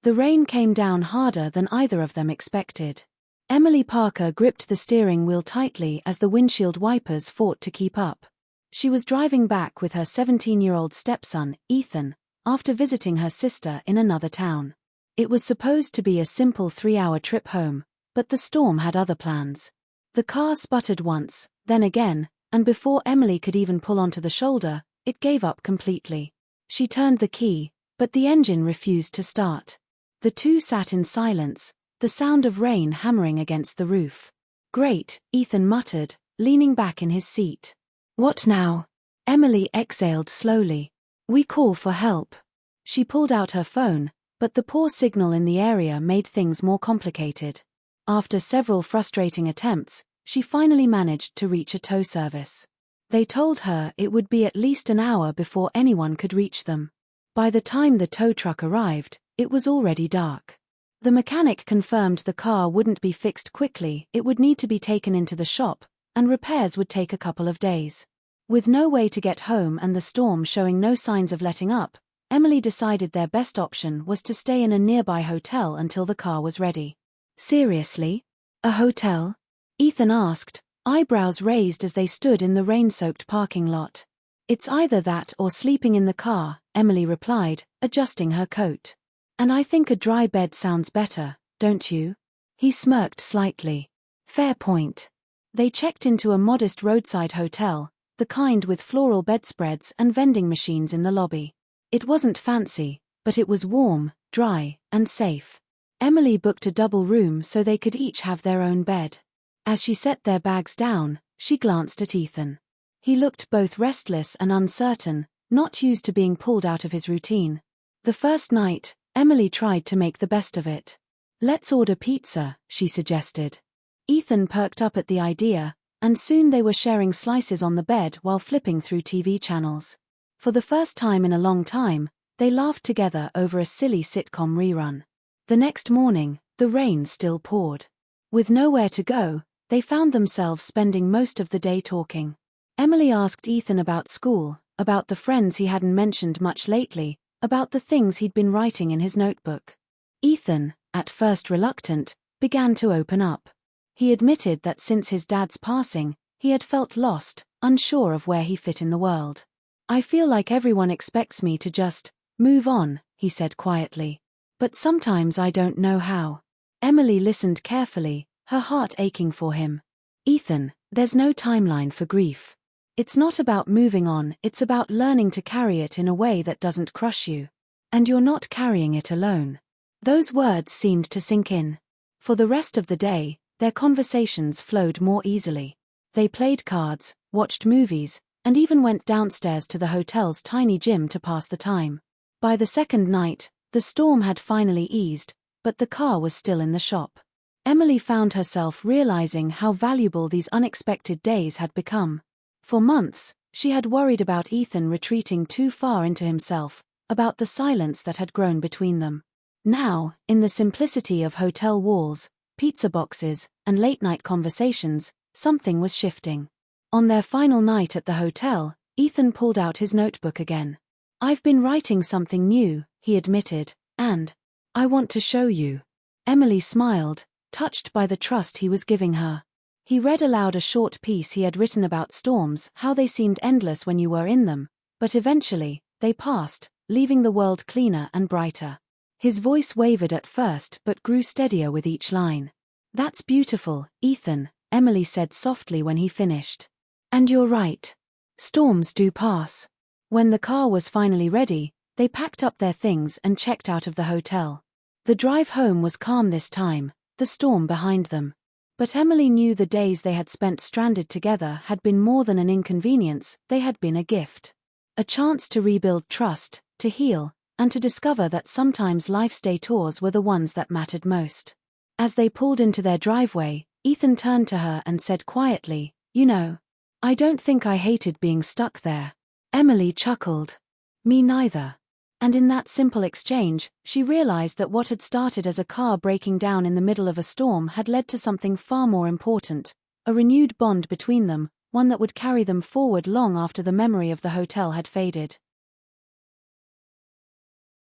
The rain came down harder than either of them expected. Emily Parker gripped the steering wheel tightly as the windshield wipers fought to keep up. She was driving back with her 17-year-old stepson, Ethan, after visiting her sister in another town. It was supposed to be a simple 3-hour trip home, but the storm had other plans. The car sputtered once, then again, and before Emily could even pull onto the shoulder, it gave up completely. She turned the key, but the engine refused to start. The two sat in silence, the sound of rain hammering against the roof. "Great," Ethan muttered, leaning back in his seat. "What now?" Emily exhaled slowly. "We call for help." She pulled out her phone, but the poor signal in the area made things more complicated. After several frustrating attempts, she finally managed to reach a tow service. They told her it would be at least an hour before anyone could reach them. By the time the tow truck arrived, it was already dark. The mechanic confirmed the car wouldn't be fixed quickly, it would need to be taken into the shop, and repairs would take a couple of days. With no way to get home and the storm showing no signs of letting up, Emily decided their best option was to stay in a nearby hotel until the car was ready. "Seriously? A hotel?" Ethan asked, eyebrows raised as they stood in the rain-soaked parking lot. "It's either that or sleeping in the car," Emily replied, adjusting her coat. "And I think a dry bed sounds better, don't you?" He smirked slightly. "Fair point." They checked into a modest roadside hotel, the kind with floral bedspreads and vending machines in the lobby. It wasn't fancy, but it was warm, dry, and safe. Emily booked a double room so they could each have their own bed. As she set their bags down, she glanced at Ethan. He looked both restless and uncertain, not used to being pulled out of his routine. The first night, Emily tried to make the best of it. "Let's order pizza," she suggested. Ethan perked up at the idea, and soon they were sharing slices on the bed while flipping through TV channels. For the first time in a long time, they laughed together over a silly sitcom rerun. The next morning, the rain still poured. With nowhere to go, they found themselves spending most of the day talking. Emily asked Ethan about school, about the friends he hadn't mentioned much lately, about the things he'd been writing in his notebook. Ethan, at first reluctant, began to open up. He admitted that since his dad's passing, he had felt lost, unsure of where he fit in the world. "I feel like everyone expects me to just move on," he said quietly. "But sometimes I don't know how." Emily listened carefully, her heart aching for him. "Ethan, there's no timeline for grief. It's not about moving on, it's about learning to carry it in a way that doesn't crush you. And you're not carrying it alone." Those words seemed to sink in. For the rest of the day, their conversations flowed more easily. They played cards, watched movies, and even went downstairs to the hotel's tiny gym to pass the time. By the second night, the storm had finally eased, but the car was still in the shop. Emily found herself realizing how valuable these unexpected days had become. For months, she had worried about Ethan retreating too far into himself, about the silence that had grown between them. Now, in the simplicity of hotel walls, pizza boxes, and late-night conversations, something was shifting. On their final night at the hotel, Ethan pulled out his notebook again. "I've been writing something new," he admitted, "and I want to show you." Emily smiled, touched by the trust he was giving her. He read aloud a short piece he had written about storms, how they seemed endless when you were in them, but eventually, they passed, leaving the world cleaner and brighter. His voice wavered at first but grew steadier with each line. "That's beautiful, Ethan," Emily said softly when he finished. "And you're right. Storms do pass." When the car was finally ready, they packed up their things and checked out of the hotel. The drive home was calm this time, the storm behind them. But Emily knew the days they had spent stranded together had been more than an inconvenience, they had been a gift. A chance to rebuild trust, to heal, and to discover that sometimes life's detours were the ones that mattered most. As they pulled into their driveway, Ethan turned to her and said quietly, "You know, I don't think I hated being stuck there." Emily chuckled. "Me neither." And in that simple exchange, she realized that what had started as a car breaking down in the middle of a storm had led to something far more important, a renewed bond between them, one that would carry them forward long after the memory of the hotel had faded.